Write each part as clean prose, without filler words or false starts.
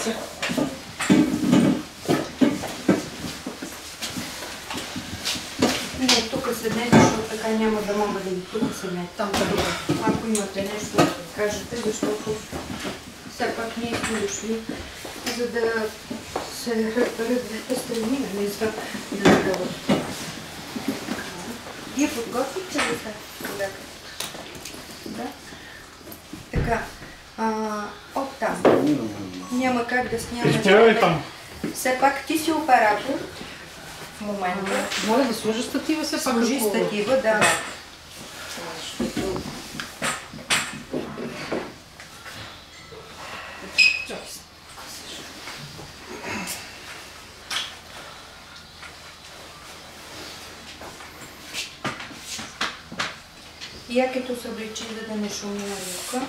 Здрасти. Не, тук седнете, защото така няма да мога да ви тук седнете. Там добре. Ако имате нещо да кажете, защото все пак ние сме дошли, за да се разберат двете страни, нали, за да говорят. Вие подготвихте ли се? Да. Така, от там. Няма как да снимаме. Изпирай там. Все пак ти си оператор. В момента. Моля да сложа статива се пак. Сложи статива, да. Якето се обличи, за да не шуми на юка.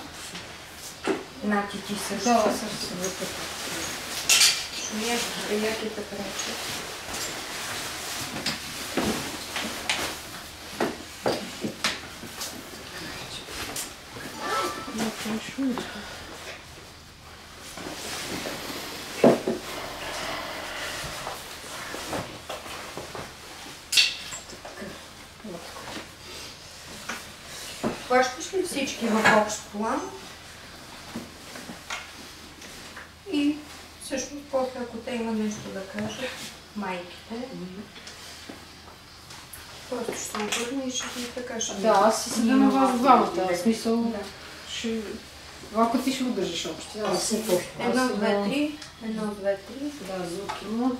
Нати ти също. Да, също се вътре. Шумяш, яките пречат. Хващаш ли всички в общ план? И всъщност после, ако те има нещо да кажат, майките, просто ще се обърне и ще ги така ще... Да, аз си седа на вас двамата. В смисъл, Да. ще... Малко ти ще удържиш общо. Аз си почвам. Едно, две, три. Едно, две, три. Да, звук има.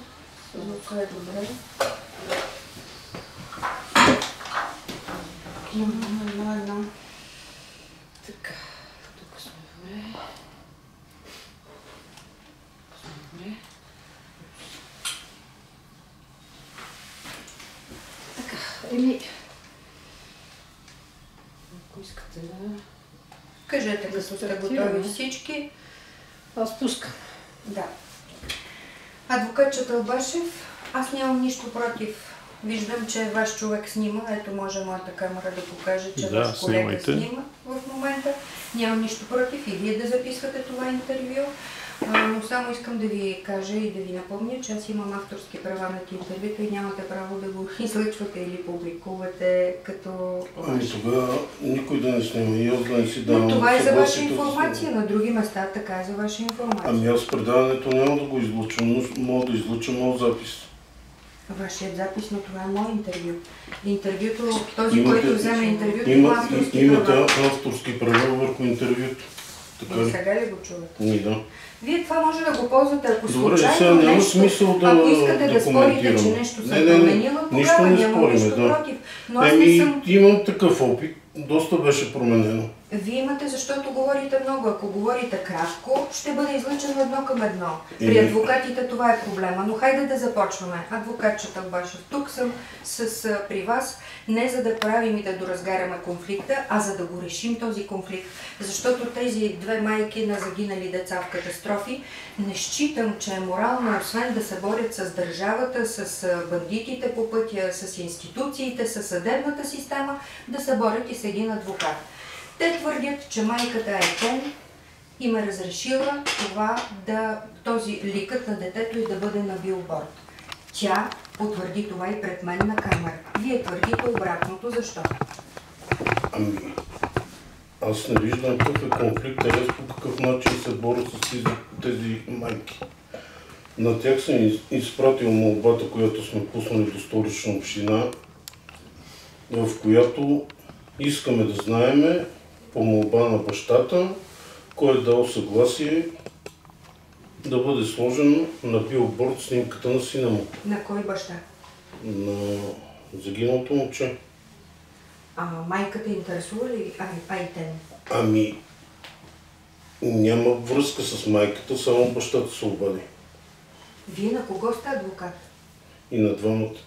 Звука е добре. Имам едно. Така, тук сме добре. Добре. Така, ако искате да... Кажете, като сте готови всички. Аз пускам. Да. Адвокат Чатълбашев, аз нямам нищо против. Виждам, че ваш човек снима. Ето, може моята камера да покаже, че ваш колега снима в момента. Нямам нищо против и вие да записвате това интервю. Но само искам да ви кажа и да ви напомня, че аз имам авторски права на интервюта и нямате право да го излъчвате или публикувате като... Ами тогава никой да не снима и аз да не си давам. Но това е за ваша информация, на други места така е за ваша информация. Ами аз предаването няма да го излучвам, но мога да излучам моят запис. Вашият запис, но това е мое интервю. Интервюто, този, който вземе интервюто, има авторски права. Имате авторски права върху интервюто. И сега ли го чувате? Ми да. Вие това може да го ползвате, ако добре, случайно няма нещо, смисъл да ако искате да спорите, че коментирам. нещо се променило, тогава няма нищо против. Но аз не съм... Имам такъв опит, доста беше променено. Вие имате, защото говорите много. Ако говорите кратко, ще бъде излъчено едно към едно. При адвокатите това е проблема. Но хайде да започваме. Адвокат Чатълбашев, тук съм при вас не за да правим и да доразгаряме конфликта, а за да го решим този конфликт. Защото тези две майки на загинали деца в катастрофи не считам, че е морално, освен да се борят с държавата, с бандитите по пътя, с институциите, с съдебната система, да се борят и с един адвокат. Те твърдят, че майката е Кен и ме разрешила този ликът на детето и да бъде на билборд. Тя потвърди това и пред мен на камера. Вие твърдите обратното. Защо? Ами, аз не виждам какъв е конфликт, по какъв начин се боря с тези майки. На тях съм изпратил молбата, която сме пуснали до Столична община, в която искаме да знаеме по молба на бащата, кой е дал съгласие да бъде сложен на билборд снимката на сина му. На кой баща? На загиналото момче. Майката интересува ли Айтен? Ами, няма връзка с майката, само бащата се обади. Вие на кого сте адвокат? И на двамата.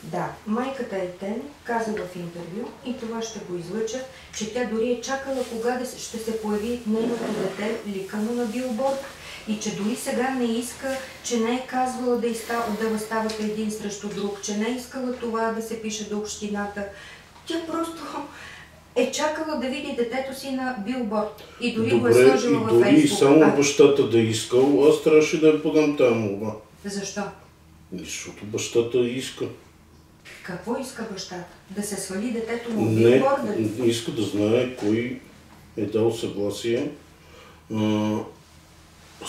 Да, майката Айтен каза в интервю, и това ще го излъча, че тя дори е чакала кога ще се появи нейното дете ликано на билборд и че дори сега не иска, че не е казвала да възставате един срещу друг, че не е искала това да се пише до общината. Тя просто е чакала да види детето си на билборд и дори го е Добре, сложила и във дори и Фейсбук. само бащата да е искал, аз трябваше да я подам тази молба. Защо? Защото бащата иска. Какво иска бащата? Да се свали детето му в Не, билборда ли? иска да знае кой е дал съгласие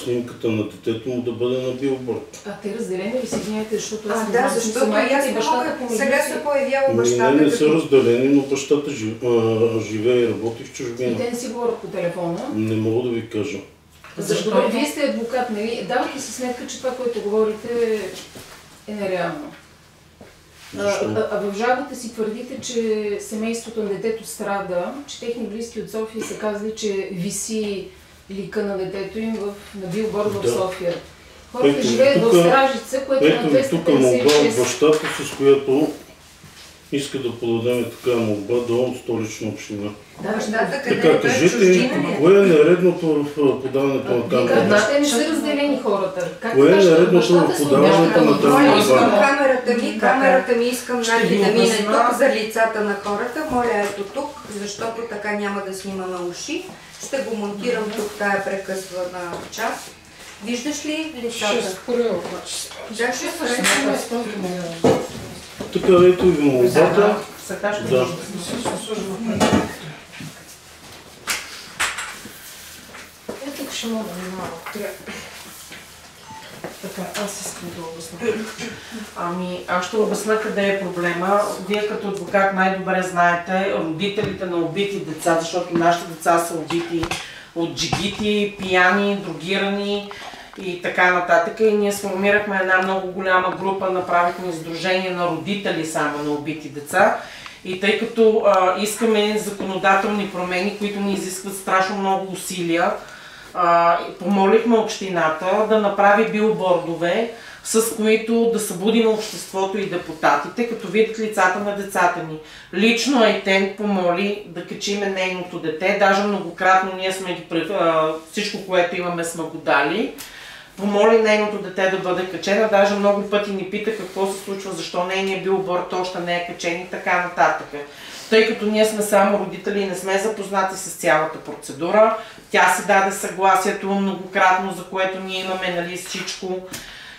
снимката на детето му да бъде на билборд. А те разделени ли съединяете, защото аз не Да, знам, че защото майката аз и бащата помежду сега си. се появява бащата. Не са разделени, но бащата живее и работи в И чужбина. те не си говорят по телефона. Не мога да ви кажа. Защо? Вие сте адвокат, нали? Давате си сметка, че това, което говорите, е нереално. В жалбата си твърдите, че семейството на детето страда, че техни близки от София са казали, че виси лика на детето им на билборд в София. Хората живеят в Стражица, което е на Ето ви тук молба от 256. бащата, с която иска да подадем така молба до Столична община. Да, бащата къде Така, е? Той е кажете чуждина ми, ли? кое е нередното в подаването на тази Вие казвате, молба? че те не са разделени хората. Как Кое е бащата нередното в се подаването обяжда на тази Моля, молба? искам камерата ми искам Ще Нади ви да мине обясня. тук за лицата на хората. Моля, ето тук, защото така няма да снимаме уши. Ще го монтирам тук, тая прекъсвана част. Виждаш ли лицата? Да, ще споря. Така, ето ви молбата. Сега ще Да. Ето ще мога да минава. Така, аз искам да обясня. Аз ще обясня къде е проблема. Вие като адвокат най-добре знаете родителите на убити деца, защото нашите деца са убити от джигити, пияни, дрогирани и така нататък. И ние сформирахме една много голяма група, направихме издружение на родители само на убити деца. И тъй като искаме законодателни промени, които ни изискват страшно много усилия, помолихме общината да направи билбордове, с които да събудим обществото и депутатите, като видят лицата на децата ни. Лично Айтен помоли да качиме нейното дете, даже многократно ние сме ги всичко, което имаме, сме го дали. Помоли нейното дете да бъде качено, даже много пъти ни пита какво се случва, защо нейният билборд още не е качен и така нататък. Тъй като ние сме само родители и не сме запознати с цялата процедура, тя си даде съгласието многократно, за което ние имаме всичко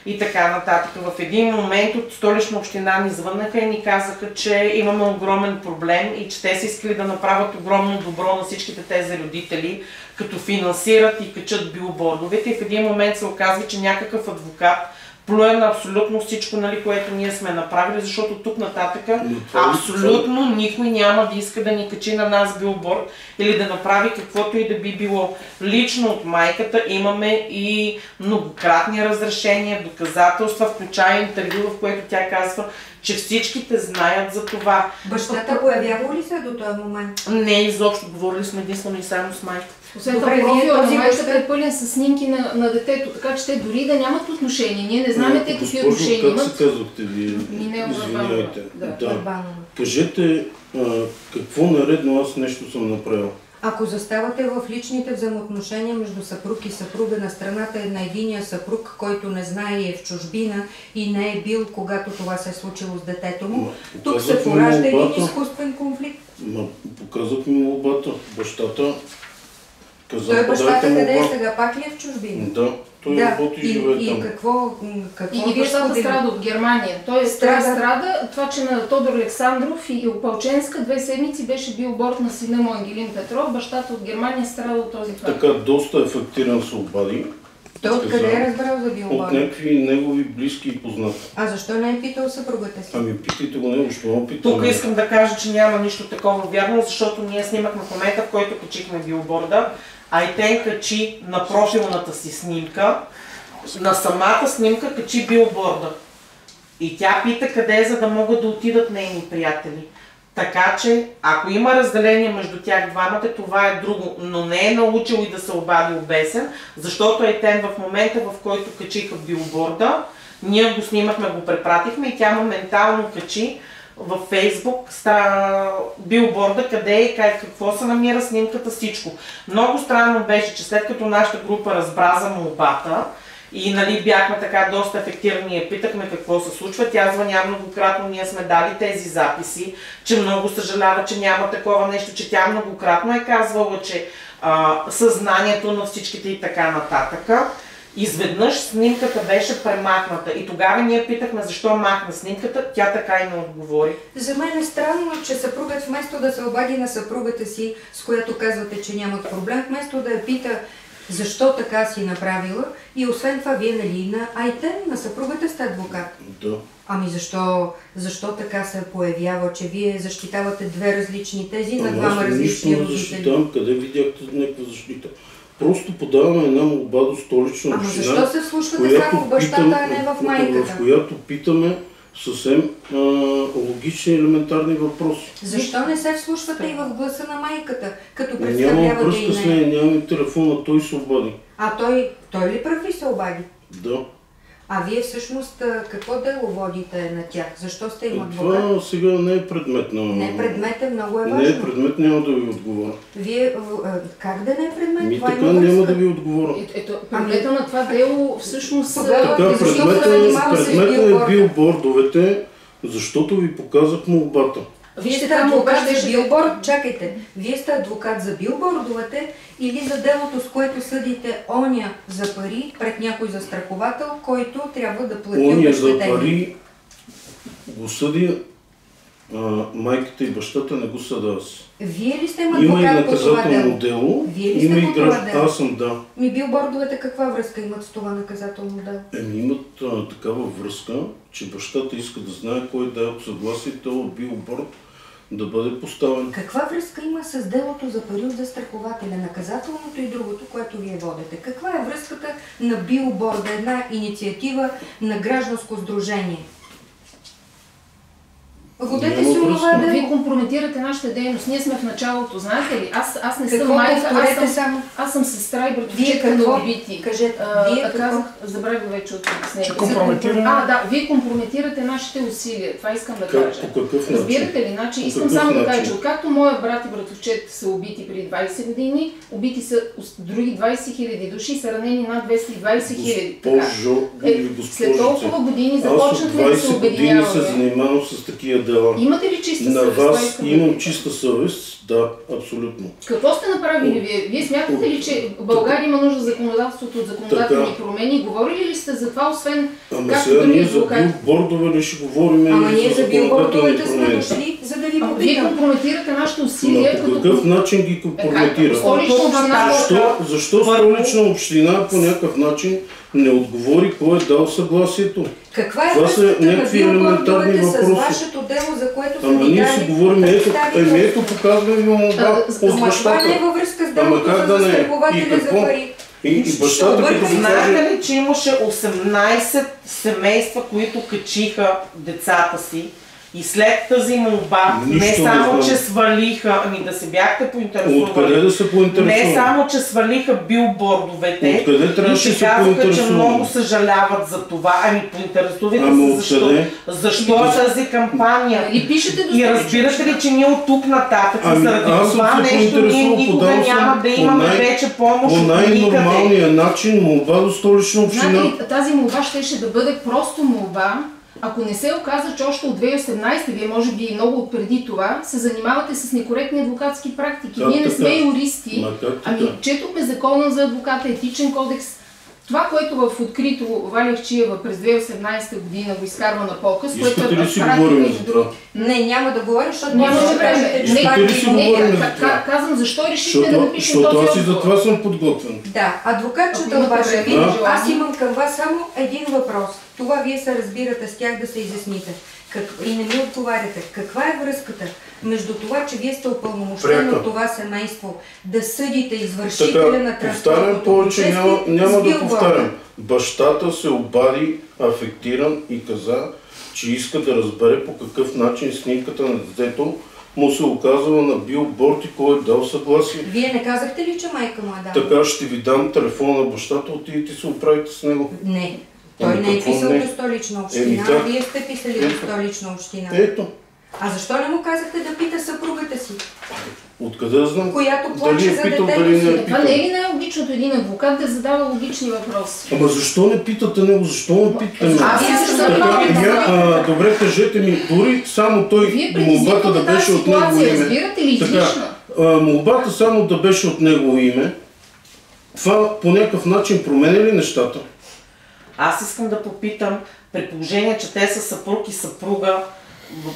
и така нататък. В един момент от Столична община ни звъннаха и ни казаха, че имаме огромен проблем и че те са искали да направят огромно добро на всичките тези родители, като финансират и качат билбордовете. И в един момент се оказва, че някакъв адвокат плюе на абсолютно всичко, което ние сме направили, защото тук нататък абсолютно никой няма да иска да ни качи на нас билборд или да направи каквото и да би било. Лично от майката имаме и многократни разрешения, доказателства, включая интервю, в което тя казва, че всичките знаят за това. Бащата появява ли се до този момент? Не, изобщо говорили сме единствено и само с майката. Освен това, профила на майката е пълен с снимки на детето, така че те дори да нямат отношение. Ние не знаем те какви отношения Как имат. се казвахте вие? Извинявайте. Вербално. Кажете какво наредно аз нещо съм направил. Ако заставате в личните взаимоотношения между съпруг и съпруга, на страната е на единия съпруг, който не знае и е в чужбина и не е бил, когато това се е случило с детето му, тук се поражда един изкуствен конфликт. Показах ми молбата. Бащата каза, Той бащата къде е молба. сега? Пак ли е в чужбина? Да, той работи и живее там. И какво И бащата страда от Германия. Тоест, страда това, че на Тодор Александров и Опалченска 2 седмици беше билборд на сина му Ангелин Петров. Бащата от Германия страда от този факт. Така, доста ефективно се обади. Той откъде е разбрал за билборд? От някакви негови близки и познати. А защо не е питал съпругата си? Ами питайте го него, що ме питаме. Тук искам да кажа, че няма нищо такова вярно, защото ние снимахме в момента, в който качихме билборда. Айтен качи на профилната си снимка, на самата снимка качи билборда. И тя пита къде е, за да могат да отидат нейни приятели. Така че, ако има разделение между тях двамата, това е друго, но не е научил и да се обади обесен, защото Айтен в момента, в който качиха билборда, ние го снимахме, го препратихме и тя моментално качи във Фейсбук билборда, къде е, какво се намира снимката, всичко. Много странно беше, че след като нашата група разбра за молбата И нали, бяхме така доста афектирани и я питахме какво се случва. Тя звъня многократно, ние сме дали тези записи, че много съжалява, че няма такова нещо, че тя многократно е казвала, че съзнанието на всичките и така нататък. Изведнъж снимката беше премахната и тогава ние питахме защо махна снимката, тя така и не отговори. За мен е странно, че съпругът вместо да се обади на съпругата си, с която казвате, че нямат проблем, вместо да я пита защо така си направила и освен това вие нали на Айтен, на съпругата сте адвокат. Да. Ами защо така се появява, че вие защитавате две различни тези на двама Аз нищо различни не родители? защитавам, къде видяхте някаква защита? Просто подаваме една молба до Столична Ама община, защо се вслушвате само в бащата, а не в майката? в която питаме съвсем логични, елементарни въпроси. Защо не се вслушвате и в гласа на майката, като Нямам представлявате връзка и с нея? нея, нямам телефона, той се обади. А той ли пръв ви се обади? Да. А вие всъщност какво дело водите на тях? Защо сте им адвокат? Това сега не е предмет на... Не, предмет е много важно. Не е предмет, няма да ви отговоря. Вие как да не е предмет? Това Така има няма връзка. да ви отговоря. Ето, предмета на това дело всъщност... Така, защо се предмета занимава с е билборда? билбордовете, защото ви показах молбата. Вие сте там адвокат обаче за билборд, чакайте. Вие сте адвокат за билбордовете или за делото, с което съдите оня за пари пред някой застраховател, който трябва да плати Ония за обезщетение? пари го съди майката и бащата, не го съда аз. Вие ли сте им Има и адвокат по това наказателно дело? дело, Вие ли сте има и по това дело? Аз съм, да. Билбордовете каква връзка имат с това наказателно дело? Имат такава връзка, че бащата иска да знае кой да е съгласие този билборд да бъде поставен. Каква връзка има с делото за пари от застрахователя, наказателното и другото, което вие водите? Каква е връзката на билборда, една инициатива на гражданско сдружение? Водете си онова Вие дело. компрометирате нашата дейност. Ние сме в началото, знаете ли? Аз не съм Какво майка, повторете само? аз съм сестра и Вие братовчетка на какво? убити. Кажете, вие какво? Казах, забравих вече от обяснението. Че компрометираме? Да, вие компрометирате нашите усилия. Това искам да кажа. По какъв начин? Разбирате ли? Значи, По искам какъв само да кажа, начин? че откакто моя брат и братовчет са убити преди 20 години, убити са други 20 000 души и са ранени над 220 000. Госпожо или След толкова госпожице, години аз от започнахме да се 20 години се обединяваме. занимавам с такива дела. Имате ли чиста На съвест? Това вас искам да имам кажа. чиста съвест, да, абсолютно. Какво сте направили вие? Вие смятате ли, че в България има нужда законодателството от законодателни Така. промени? Говорили ли сте за това, освен Ама както сега други ние за адвокати? билбордове ли ще говорим Ама или ние за законодателни билбордовете сме промени? дошли, за да ви Вие попитам. компрометирате нашите Но усилия, по какъв начин ги компрометира? Столична община Защо Столична община по някакъв начин не отговори кой е дал съгласието? Каква е Това са връзката на някакви елементарни билбордовете с въпроси. вашето дело, за което са Ама ви ние си дали говорим, ето представителство? показваме ви молба А, от Ама това бащата. не е във връзка с Ама делото как за да не е? И застрахователя за какво? пари. И бащата като го каже, Знаете ли, че имаше 18 семейства, които качиха децата си и след тази молба, Нищо не не само, знам. че свалиха, ами да се бяхте откъде поинтересували, да се поинтересуваме? не само, че свалиха билбордовете Откъде трябваше и да че се казаха, че поинтересуваме? много съжаляват за това, ами поинтересувайте Ама се защо. откъде? Защо е тази кампания? Нали пишете до И разбирате ли, че ние от тук нататък Ами, заради аз съм това се нещо ние поинтересувал, никога подал съм няма да по имаме най- вече помощ По от никъде. най-нормалния начин молба до Столична Знаете община. ли, тази молба щеше да бъде просто молба, ако не се оказа, че още от 2018, вие може би и много от преди това, се занимавате с некоректни адвокатски практики. Как Ние не така? сме юристи, Ма как така? ами четохме закона за адвоката, етичен кодекс. Това, което в открито Валя Ахчиева през 2018 година го изкарва на показ, Искате ли си разпратихме говорим и за други. това? Не, няма да говоря, защото Няма може да да кажете, време. че Не, това Искате ли си не е. говорим за това? Казвам, защо решихме да напишем Защото този аз и за отговор? това съм подготвен. Да, адвокатчета Ако имате обаче, време вие, и аз желание. имам към вас само един въпрос. Това вие се разбирате с тях да се изясните. И не ми отговаряте. Каква е връзката между това, че вие сте упълномощени Пряка. от това семейство да съдите извършителя на Така, повтарям транспортното повече, происшествие няма с да билборда? повтарям. Бащата се обади афектиран и каза, че иска да разбере по какъв начин снимката на детето му се оказала на билборд и кой е дал съгласие. Вие не казахте ли, че майка му е дала? Така ще ви дам телефона на бащата, отидете се оправите с него. Не. Той Ами не е какво писал не? до Столична Еми община, как? а вие сте писали до Столична община. Ето. А защо не му казахте да пита съпругата си, Откъде да знам? която Дали плаче е за питал, детето дали не си? е Това питал? не е ли най-логичното един адвокат да задава логични въпроси? Ама защо не питате него? Защо не питате него? Аз също Така, задавам. Добре, кажете ми, дори само той Вие молбата да предизвиквате беше тази от негово ситуация, име. разбирате ли, Така, излишна? молбата само да беше от негово име, това по някакъв начин променя ли нещата? Аз искам да попитам, при положение, че те са съпруг и съпруга,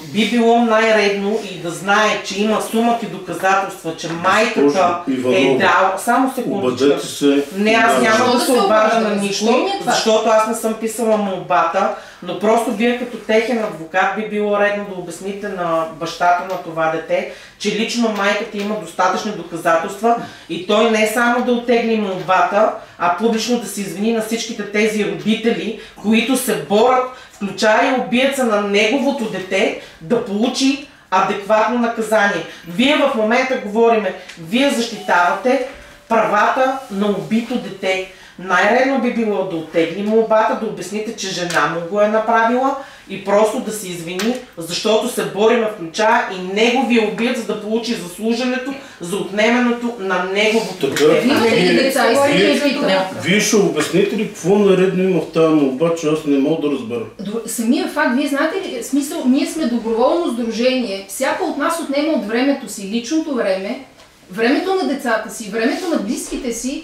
би било най-редно и да знае, че има сумати доказателства, че майката е дала... Само секундичка. Обадете се. Не, аз няма да Защо се да се обажа на обаждаме? Защо никой, ми е това? защото аз не съм писала молбата, но просто вие като техен адвокат би било редно да обясните на бащата на това дете, че лично майката има достатъчни доказателства и той не е само да оттегли молбата, а публично да се извини на всичките тези родители, които се борят, включая и убиеца на неговото дете, да получи адекватно наказание. Вие в момента говориме, вие защитавате правата на убито дете. Най-редно би било да оттегли молбата, да обясните, че жена му го е направила и просто да се извини, защото се бориме, включая и неговия убиец, за да получи заслуженето за отнеменото на неговото Така, дете. Имате ли деца? Искате ли Вие- питам? Вие ще обясните ли какво наредно има в тази молба, че аз не мога да разбера? Самия факт, вие знаете ли, смисъл, ние сме доброволно сдружение, всяка от нас отнема от времето си, личното време, времето на децата си, времето на близките си,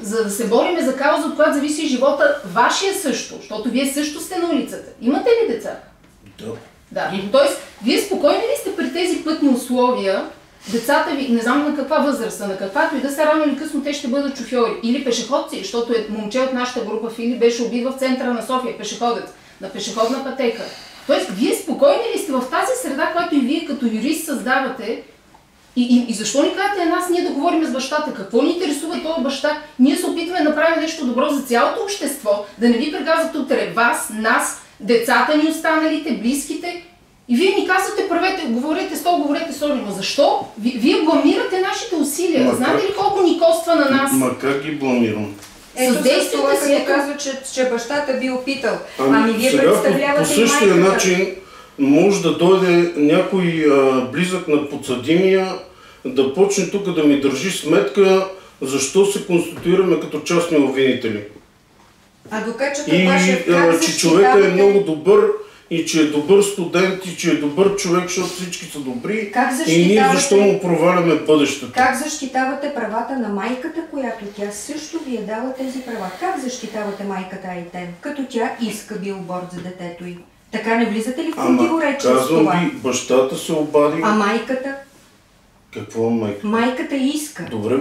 за да се бориме за кауза, от която зависи живота, вашия също, защото вие също сте на улицата. Имате ли деца? Да. Да. Тоест, вие спокойни ли сте при тези пътни условия, децата ви, не знам на каква възраст, на каквато и да са, рано или късно те ще бъдат шофьори или пешеходци, защото момче от нашата група Фили беше убит в центъра на София, пешеходец, на пешеходна пътека. Тоест, вие спокойни ли сте в тази среда, която и вие като юрист създавате, и защо ни казвате нас, ние да говорим с бащата? Какво ни интересува този баща? Ние се опитваме да направим нещо добро за цялото общество, да не ви прегазват утре вас, нас, децата ни останалите, близките. И вие ни казвате, правете, говорете с Оли, но защо? Вие бламирате нашите усилия. Ма Знаете как? ли колко ни коства на нас? Ма как ги бламирам? Ето С с действията това, си, като ето. казва, че бащата би опитал. Ами вие сега представлявате по същия и майката. начин може да дойде някой близък на подсъдимия, да почне тук да ми държи сметка защо се конституираме като частни обвинители. Адвокатчето И Башев, как че човека е защитавате- много добър и че е добър студент и че е добър човек, защото всички са добри. Как И ние защитавате- защо му проваляме бъдещето? Как защитавате правата на майката, която тя също ви е дала тези права? Как защитавате майката Айтен, като тя иска билборд за детето й? Така не влизате ли в Ама противоречие с казвам това? ви, бащата се обади. А майката? Какво майка? Майката иска. Добре,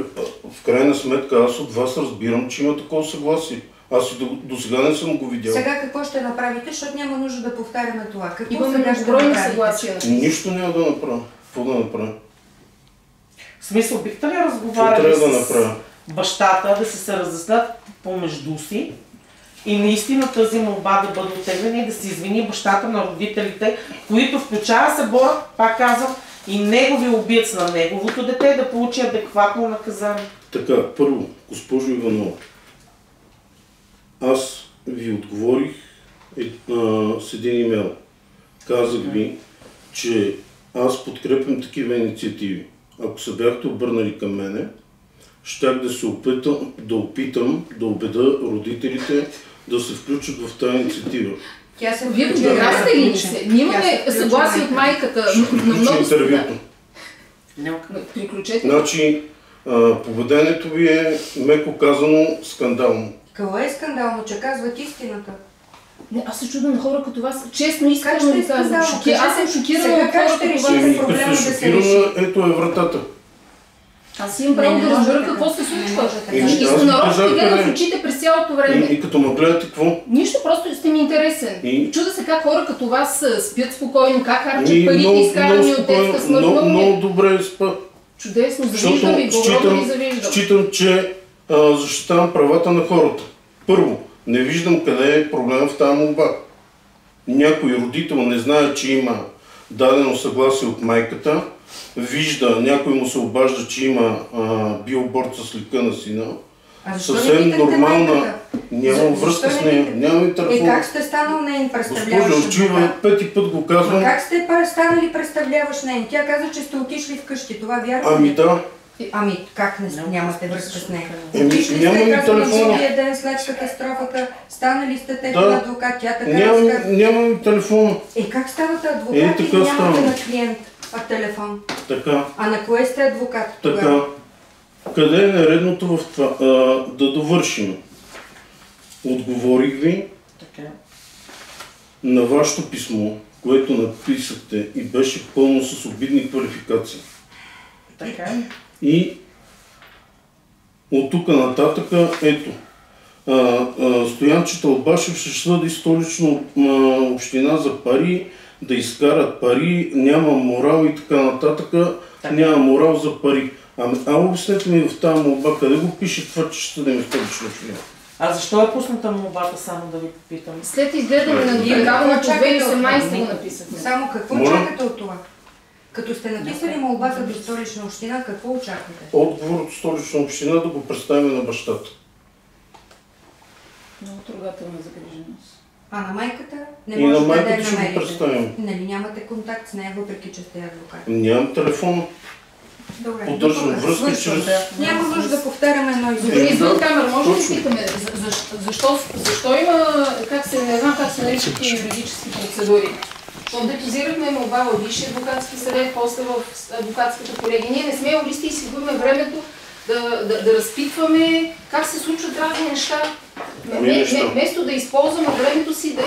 в крайна сметка аз от вас разбирам, че има такова съгласие. Аз и до сега не съм го видял. Сега какво ще направите, защото няма нужда да повтаряме това. Какво Имаме сега ще многобройни направите? съгласия. Нищо няма да направя. Какво да направя? В смисъл, бихте ли Какво разговаряли трябва да с направя? бащата, да се разяснат помежду си и наистина тази молба да бъде оттеглена и да се извини бащата на родителите, които включая се борят, пак казвам, и негови убиец на неговото дете да получи адекватно наказание. Така, първо, госпожо Иванова, аз ви отговорих с един имейл. Казах ви, че аз подкрепям такива инициативи. Ако се бяхте обърнали към мене, щях да се опитам да убеда родителите да се включат в тази инициатива. Тя се Вие включва. подразте ли ни се? Ние имаме съгласие от майката на Включи много интервюто. Приключете. Значи, поведението ви е, меко казано, скандално. Какво е скандално, че казват истината? Не, аз се чудя на хора като вас. Честно Как искам ще да е ви казвам. скандално? Аз съм шокирана Сега от как хора ще като решите? вас. Еми, проблема като да се се шокирана, ето е вратата. Аз имам право Не да може разбера така. какво се Не случва. може така. И Аз съм нарочно казах, ви гледам в къде? очите през цялото време. И като ме гледате, какво? Нищо, просто сте ми интересен. И? Чуда се как хора като вас спят спокойно, как харчат И парите, много изкарани от спокойно, детска смърт. много, Много ми е много добре спа. чудесно, Защото завиждам ви, добро ви завиждам. считам, че защитавам правата на хората. Първо, не виждам къде е проблем в тази молба. Някой родител не знае, че има дадено съгласие от майката, вижда, някой му се обажда, че има билборд с лика на сина. А защо не Съвсем питахте нормална, майката? Нямам връзка с нея, нямам и телефон. Как сте станал нейн представляващ? Госпожо Очива, 5 път го казвам. Как сте станали представляващ нейн? Тя каза, че сте отишли вкъщи. Това вярно ли? Ами да. Ами как нямате връзка с нея? Отишли сте, казвам, на другия ден след катастрофата, станали сте техен адвокат, тя така разказва. Нямам и телефон. Как ставате адвокат и нямате на клиент телефон? Така. А на кое сте адвокат тогава? Така. Къде е нередното в това? Да довършим. Отговорих ви на вашето писмо, което написахте и беше пълно с обидни квалификации. Така. И от тук нататък, ето, Стоян Чатълбашев ще съди Столична община за пари, да изкарат пари, няма морал и така нататък, няма морал за пари. Обяснете ми в тази молба, къде го пише това, че ще съдим Столична община? А защо е пусната молбата, само да ви попитам? След изгледане на допекаването 2018 го написахме. Само какво чакате от това? Като сте написали молбата до Столична община, какво очаквате? Отговор от Столична община да го представим на бащата. Много трогателна загриженост. А на майката? Не и на може майката да я ще го намерите. представим. Нали нямате контакт с нея, въпреки че сте адвокат? Нямам телефон. Добре, поддържам връзка чрез... Няма нужда да повтаряме едно и Добре, извън камера, може ли да питаме, защо има, не знам как се наричат и юридически процедури? Защото депозирахме молба в Висшия адвокатски съвет, после в адвокатската колегия. Ние не сме юристи и си губим времето да разпитваме как се случват разни неща. Вместо да използваме времето си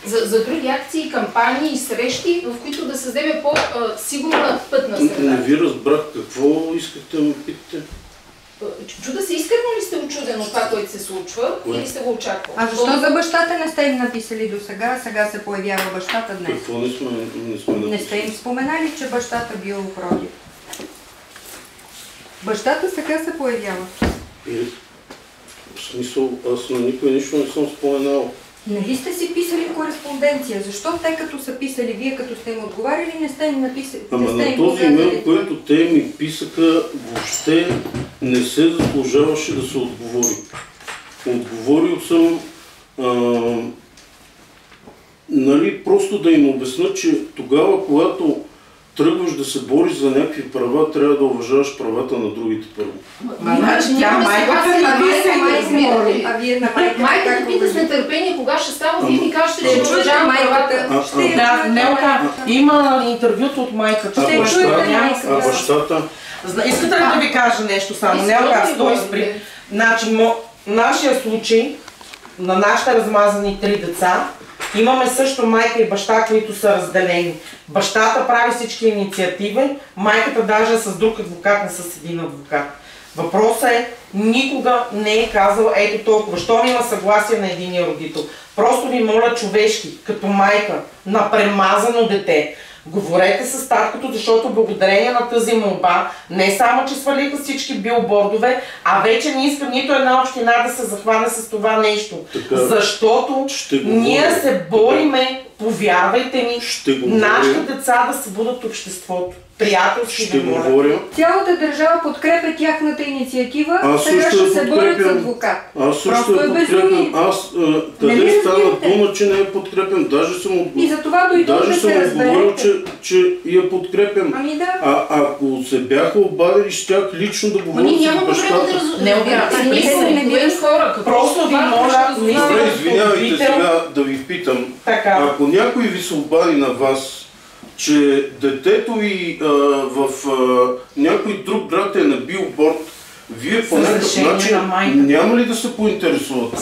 за други акции, кампании и срещи, в които да създадем по-сигурна пътна среда. Не ви разбрах какво искахте да ме питате. Чуда се, искрено ли сте очуден от това, което се случва, или сте го очаквали? А защо за бащата не сте им написали до сега, а сега се появява бащата днес? Какво не сме написали? Не сте им споменали, че бащата бил против. Бащата сега се появява. В смисъл, аз на никой нищо не съм споменал. Нали сте си писали кореспонденция? Защо те като са писали, вие като сте им отговаряли, не сте им написали? Ама на този имейл, който те ми писаха, въобще не се заслужаваше да се отговори. Отговорил съм, нали, просто да им обясня, че тогава, когато тръгваш да се бориш за някакви права, трябва да уважаваш правата на другите първо. Значи тя майката на вие се измерили. А вие на майката пита с нетърпение кога ще става, вие ми кажете, че уважавам правата. Да, Нелка, има интервюто от майката. А бащата? Искате ли да ви кажа нещо само? Нелка, стой спри. Значи, нашия случай, на нашите размазани 3 деца, имаме също майка и баща, които са разделени. Бащата прави всички инициативи, майката даже с друг адвокат, не с един адвокат. Въпросът е, никога не е казал ето толкова. Щом има съгласие на единия родител. Просто ви моля човешки, като майка на премазано дете, говорете с таткото, защото благодарение на тази молба, не само, че свалиха всички билбордове, а вече не искам нито една община да се захване с това нещо. Така, защото ние се бориме, повярвайте ми, нашите деца да събудат обществото. Приятелски ще говоря. Цялата държава подкрепя тяхната инициатива, сега ще се борят с адвокат. Аз също я подкрепям. Къде стана дума, че не я подкрепям? Даже съм отговорил, че я подкрепям. Ами да. Ако се бяха обадили, щях лично да говоря с бащата. Не обявявате хора. Просто ви моля, извинявайте сега да ви питам. Ако някой ви се обади на вас, че детето ви в някой друг град е на билборд, вие по някакъв начин няма ли да се поинтересуват?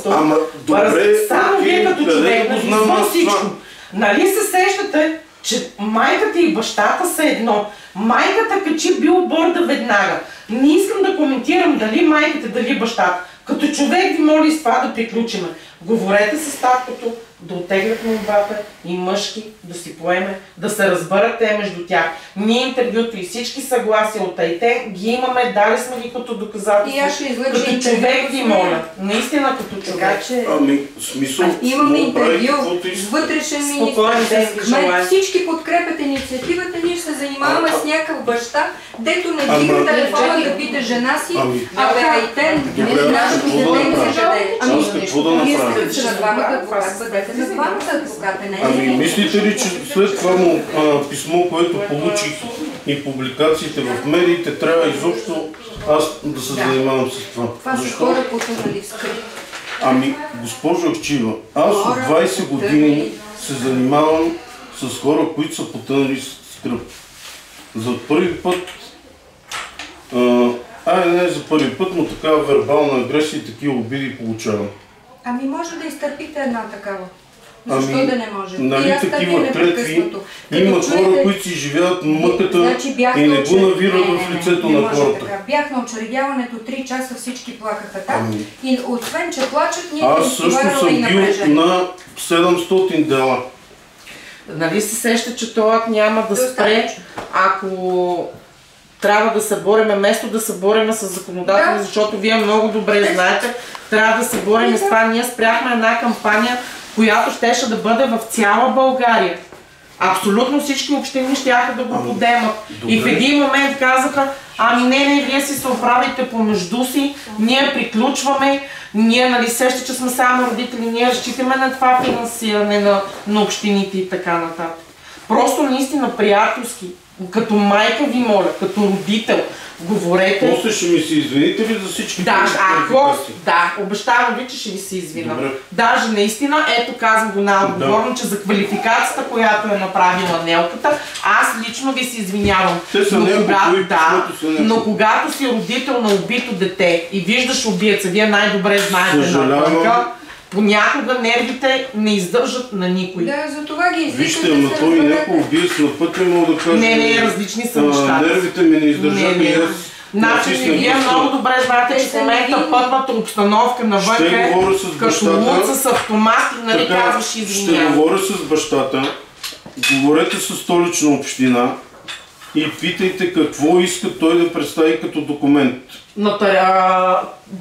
Ама добре, само вие като човек, да всичко. Нали се сещате, че майката и бащата са едно. Майката качи билборда веднага. Не искам да коментирам дали майката, дали бащата. Като човек ви моля с това да приключим. Говорете с таткото, да оттеглят молбата и мъжки да си поеме, да се разберат те между тях. Ние интервюто и всички съгласия от Айте ги имаме, дали сме ги като доказателство. И аз ще излъча като интервю човек с ви мен. моля. Наистина като човек. Ами, смисъл, Имаме му прави интервю каквото с иска. вътрешен Спокоен министър, ден с ви кмет. желая. Всички подкрепят инициативата, ние ще се занимаваме с някакъв баща, дето не вдига телефона да пита жена си, абе Айте, Добре, нашето какво да дете направя? се къде. Аз какво да Вие направя? сте на двамата адвокат, бъдете на двамата адвоката, не Ами, мислите ли, че след това му писмо, което получих и публикациите в медиите, трябва изобщо аз да се занимавам с това? Това са хора потънали в скръп. Ами, госпожо Ахчиева, аз от Хора 20 години се занимавам с хора, които са потънали с скръп. За първи път, не за първи път, но такава вербална агресия и такива обиди получавам. Ами може да изтърпите една такава. Защо Ами, да не може? нали И аз търпя такива клетви, непрекъснато. Като има чуете- хора, които си живеят мъката Значи бях и не на го навират Не, в лицето не на може хората. така. Бях на учредяването 3 часа, всички плакаха там. Ами. И освен, че плачат, ние Аз също съм и бил на 700 дела. Нали се сеща, че този няма да спре, Достатъчно. ако трябва да се бориме, вместо да се бориме с законодателни, Да. защото вие много добре знаете, трябва да се бориме с това. Ние спряхме една кампания, която щеше да бъде в цяла България. Абсолютно всички общини щяха да го подемат. И в добре. един момент казаха, ами не, вие си се оправите помежду си, ние приключваме, ние нали сеща, че сме само родители, ние разчитаме на това финансиране на общините и така нататък. Просто наистина приятелски, като майка ви моля, като родител, говорете. После ще ми се извините ли за всички Да, тези ако, квалификации? да, обещавам ви, че ще ви се извина. Добре. Даже наистина, ето казвам го най-отговорно, че за квалификацията, която е направила Нелката, аз лично ви се извинявам. Те са Но Нелко, когато- които да, са Нелко. но когато си родител на убито дете и виждаш убиеца, вие най-добре знаете Съжалявам. навънка, понякога нервите не издържат на никой. Да, за това ги извикате. Вижте, ама той някой убиец на пътя мога да кажа. Не, различни са нещата. Нервите ми не издържат и аз. Значи, вие много добре знаете, че в момента пътната обстановка навън Ще е говоря с като бащата. луд с автомат и нали Така, казваш ще извинявам. говоря с бащата, говорете с Столична община и питайте какво иска той да представи като документ.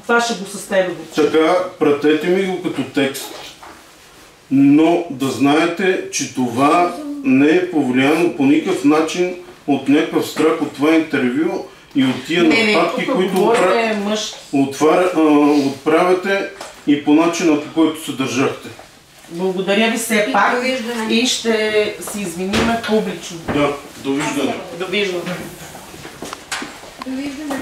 Това ще го с тебе. Така, пратете ми го като текст, но да знаете, че това не е повлияно по никакъв начин от някакъв страх от това интервю и от тия нападки, които отправяте и по начина, по който се държахте. Благодаря ви все пак Довиждане. и ще се извиниме публично. Да, довиждане. Довиждане. Довиждане.